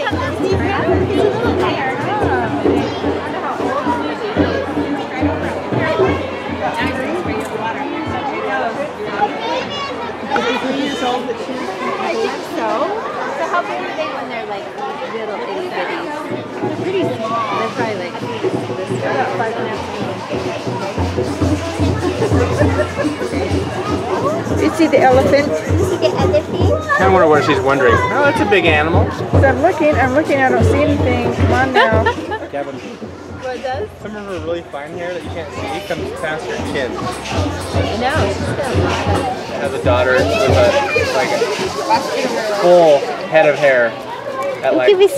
I think so. So how big are they when they're like little itty bitties? They're pretty small. They're probably like this about 5.5. You see the elephant? See the elephant? I wonder what she's wondering. Oh, that's a big animal. So I'm looking, I don't see anything. Come on now. Gavin, What does? some of her really fine hair that you can't see comes past her chin. I know, she's got a lot of... Has a daughter with a full head of hair at like 2. And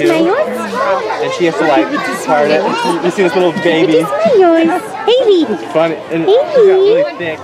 she has to like part it. You see this little baby. It's baby. It's funny. And she's got really thick.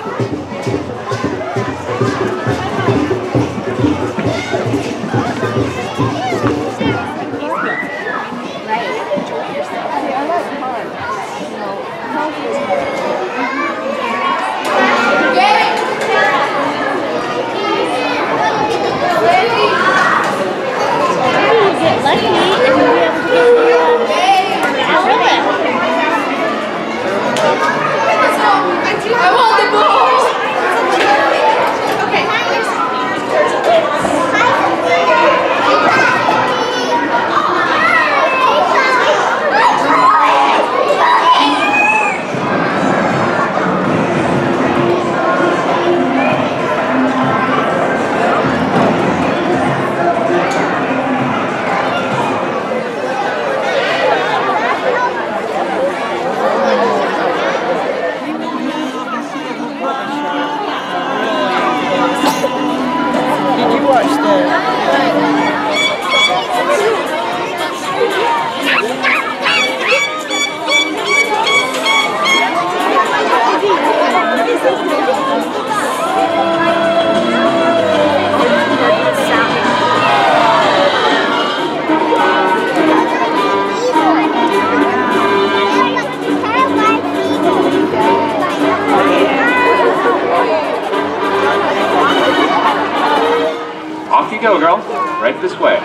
Off you go, girl. Right this way.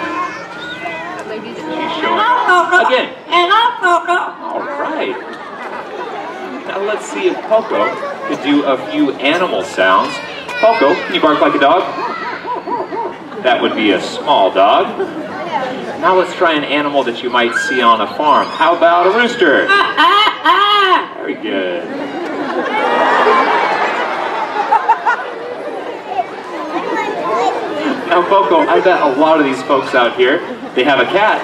She's showing up. Again. All right. Now let's see if Poco could do a few animal sounds. Poco, can you bark like a dog? That would be a small dog. Now let's try an animal that you might see on a farm. How about a rooster? Very good. Now, Poco, I bet a lot of these folks out here, they have a cat.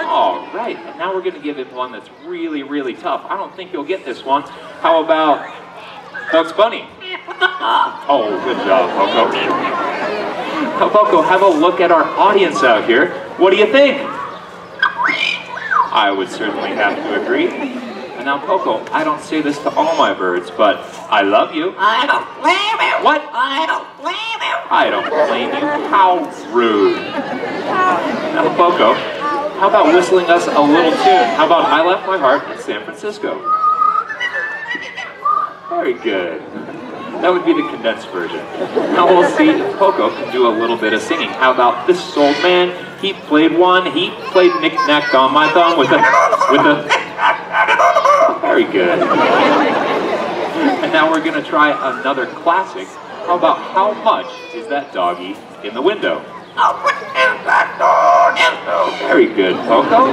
All right, and now we're going to give him one that's really, really tough. I don't think you'll get this one. How about Bugs Bunny? Oh, good job, Poco. Now, Poco, have a look at our audience out here. What do you think? I would certainly have to agree. And now, Poco, I don't say this to all my birds, but I love you. I don't blame you. What? I don't blame you. I don't blame you. How rude. Now, Poco, how about whistling us a little tune? How about I Left My Heart in San Francisco? Very good. That would be the condensed version. Now we'll see if Poco can do a little bit of singing. How about this old man? He played knick-knack on my thumb with a... Very good. And now we're going to try another classic. How about how much is that doggy in the window? How much is that dog in the Very good, Poco.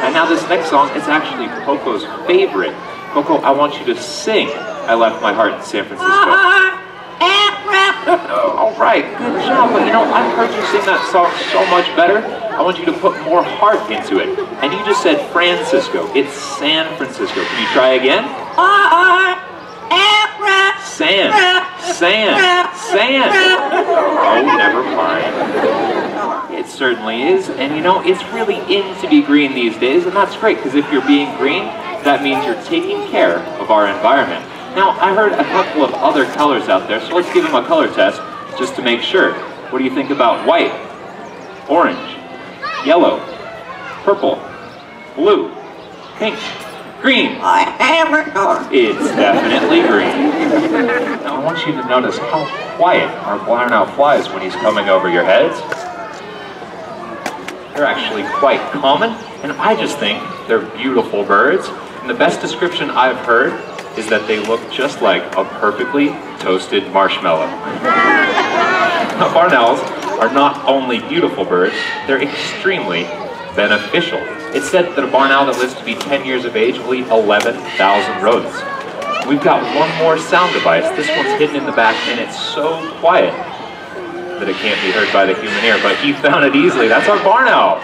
And now this next song is actually Poco's favorite. Poco, I want you to sing I Left My Heart in San Francisco. All right, good job. But you know, I've heard you sing that song so much better. I want you to put more heart into it. And you just said Francisco. It's San Francisco. Can you try again? San. Oh, never mind. It certainly is. And you know, it's really in to be green these days. And that's great, because if you're being green, that means you're taking care of our environment. Now, I heard a couple of other colors out there, so let's give them a color test just to make sure. What do you think about white, orange, yellow, purple, blue, pink, green? It's definitely green. Now, I want you to notice how quiet our brown-out flies when he's coming over your heads. They're actually quite common, and I just think they're beautiful birds. And the best description I've heard is that they look just like a perfectly toasted marshmallow. Now, barn owls are not only beautiful birds, they're extremely beneficial. It's said that a barn owl that lives to be 10 years of age will eat 11,000 rodents. We've got one more sound device. This one's hidden in the back, and it's so quiet that it can't be heard by the human ear, but he found it easily. That's our barn owl.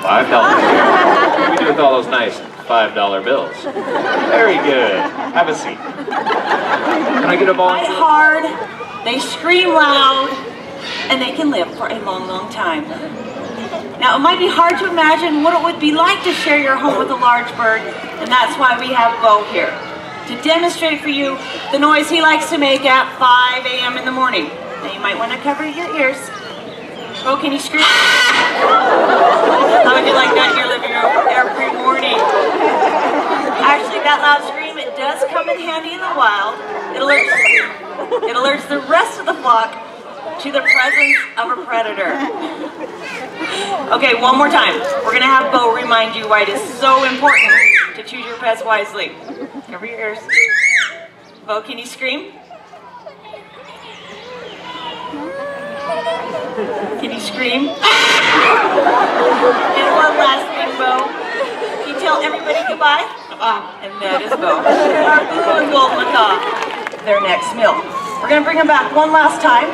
$5. What do we do with all those nice $5 bills? Very good. Have a seat. Can I get a ball? It's hard, they scream loud, and they can live for a long, long time. Now, it might be hard to imagine what it would be like to share your home with a large bird, and that's why we have Bo here, to demonstrate for you the noise he likes to make at 5 a.m. in the morning. Now, you might want to cover your ears. Bo, can you scream? How would you like that in your living room every morning? Actually, that loud scream, it does come in handy in the wild. It alerts the rest of the flock to the presence of a predator. Okay, one more time. We're going to have Bo remind you why it is so important to choose your pets wisely. Cover your ears. Bo, can you scream? Can you scream? And one last thing, Bo. Can you tell everybody goodbye? And that is Bo. Our blue and gold macaw. Their next meal. We're going to bring him back one last time.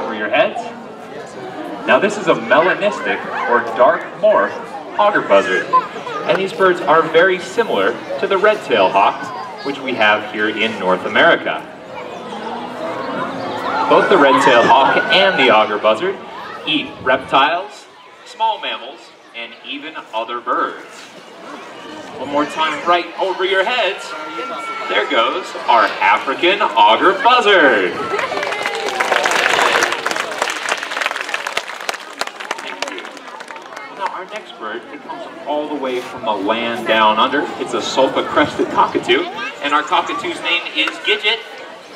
Over your heads. Now this is a melanistic or dark morph auger buzzard. And these birds are very similar to the red-tailed hawk, which we have here in North America. Both the red-tailed hawk and the auger buzzard eat reptiles, small mammals, and even other birds. One more time, right over your heads. There goes our African auger buzzard. Thank you. Now our next bird, it comes all the way from the land down under. It's a sulfa-crested cockatoo, and our cockatoo's name is Gidget.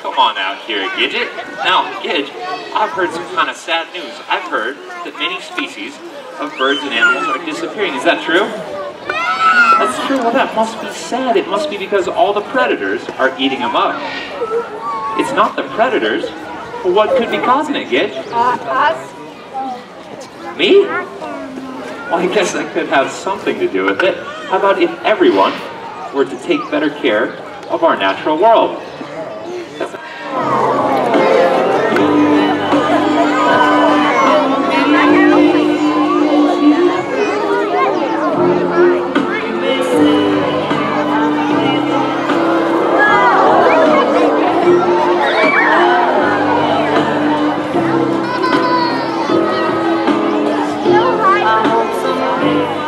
Come on out here, Gidget. Now, Gidget, I've heard some kind of sad news. I've heard that many species of birds and animals are disappearing. Is that true? That's true. Well, that must be sad. It must be because all the predators are eating them up. It's not the predators. Well, what could be causing it, Gidget? Us. Me? Well, I guess that could have something to do with it. How about if everyone were to take better care of our natural world?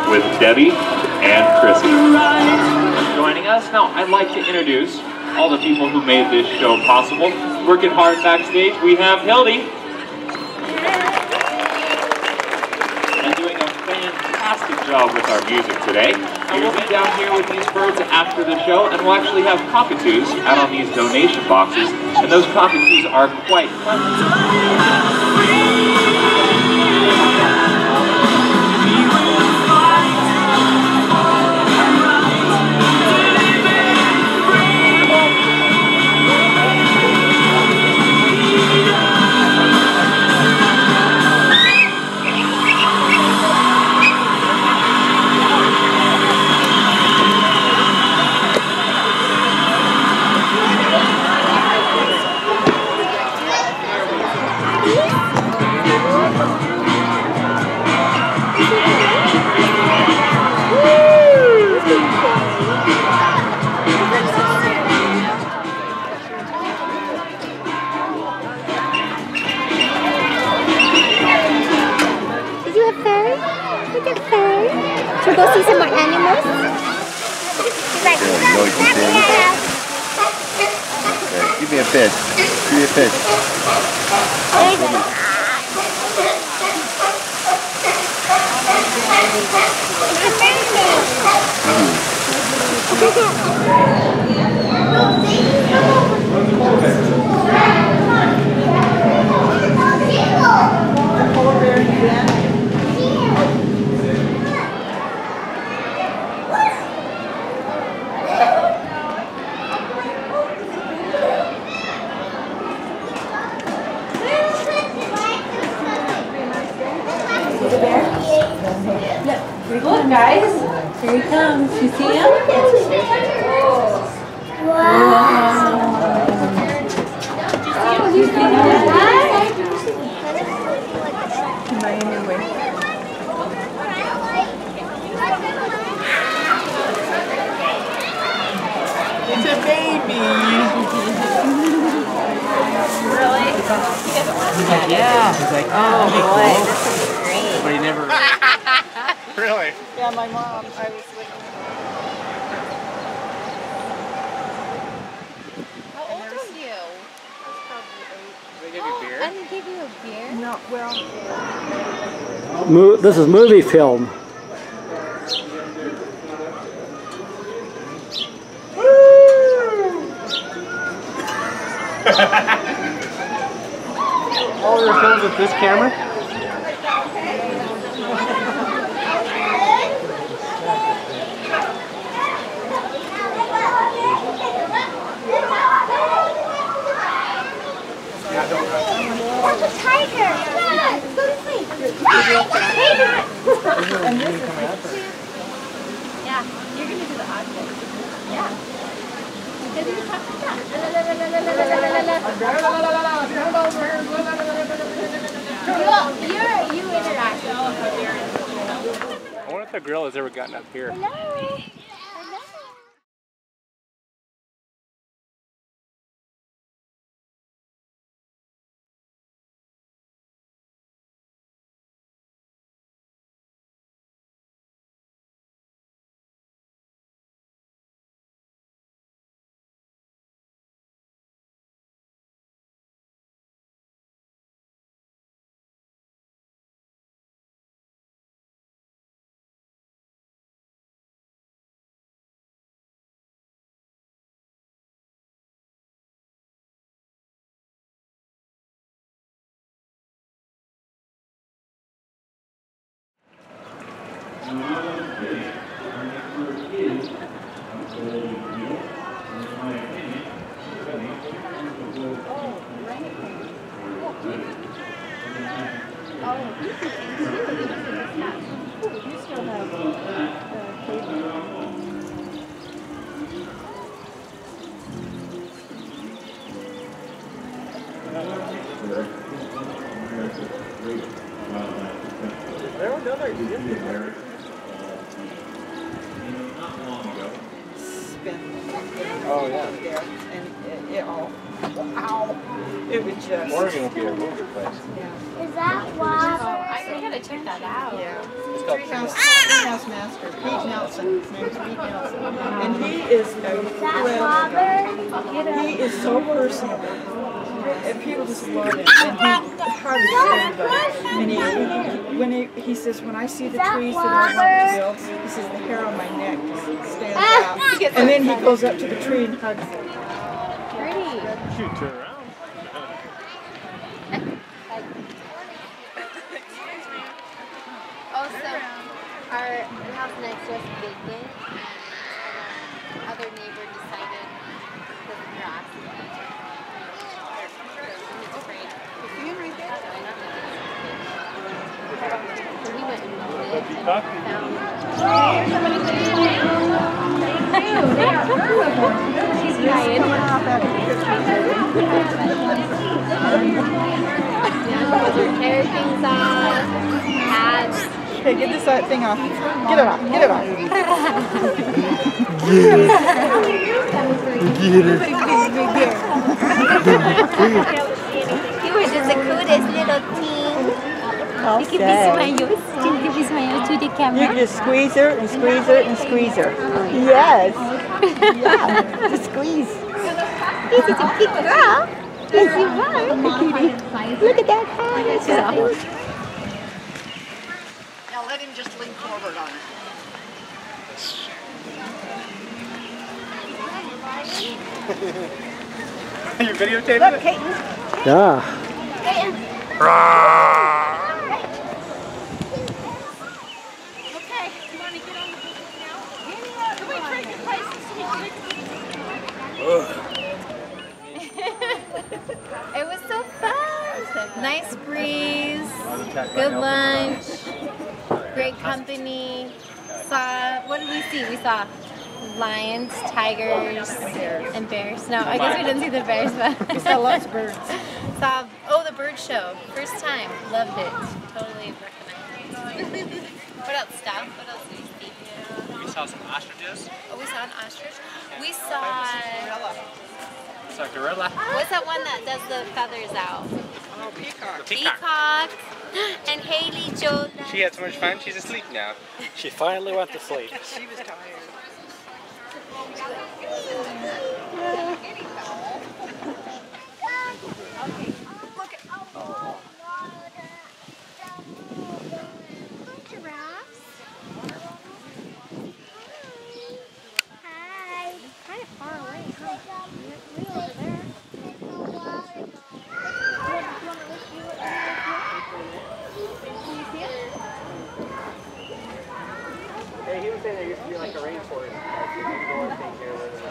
With Debbie and Chrissy joining us. Now, I'd like to introduce all the people who made this show possible. Working hard backstage, we have Hildy. And doing a fantastic job with our music today. And we'll be down here with these birds after the show, and we'll actually have cockatoos out on these donation boxes. And those cockatoos are quite clever. Should we go see some more animals? Like, Okay, give me a fish. Give me a fish. It's a mermaid. Look, guys. Here he comes. You see him? It's a baby. Really? He's like, yeah. He's like, oh boy, this is great. But he never. Really? Yeah, my mom. I was with her. How old are you? They give you beer? I didn't give you a beer. No, well. This is movie film. All your films with this camera? That's a tiger. Yeah, go to sleep. Yeah, you're gonna do the object. Yeah. Because you're talking about. You interact. I wonder if the grill has ever gotten up here. Hello. Oh yeah. And it all. Wow. It was just. Oregon will be a movie place. Is that water? I gotta check that out. Yeah. It's called Treehouse Master, Pete Nelson. His name's Pete Nelson. And he is a Water? he is so personable. And people just love him. And he hugs everybody. And he says, when I see the trees that I want to build, he says the hair on my neck just stands out. And then he goes up to the tree and hugs it. Pretty. Shoot, turn around. Also, our house next to us vacant, and our other neighbor decided the grass is better. It's great. So we went and moved it and found. She's crying. Hair things off, hats. Okay, get this thing off. Get it off. Get it off. You were just the cutest little teen. You can be smiles. Can you be smiles to the camera? You can just squeeze her and squeeze her and squeeze her. Yes. Yeah. Just squeeze. This is a big girl. Yes, you are. Look at that face. Now let him just lean forward on it. You videotaping Look, it? Peyton. Yeah. Okay, you want to get on the boat now? Can we trade your places so It was so fun. Nice breeze. Good lunch. Great company. Saw, what did we see? We saw lions, tigers, and bears. No, I guess we didn't see the bears, but We saw lots of birds. saw, oh, the bird show. First time. Loved it. Totally recommend. What else, Steph? What else did we see? We saw some ostriches. Oh, we saw an ostrich. We saw, We saw a gorilla. what's that one that does the feathers out? Oh, peacock. Peacock. And Haley Joe. She had so much fun, she's asleep now. She finally went to sleep. She was tired. Giraffes. Hi. Kind of far away, huh? Way over there. Hey, he was saying there used to be like a rainforest. Like, you could go and take care of it.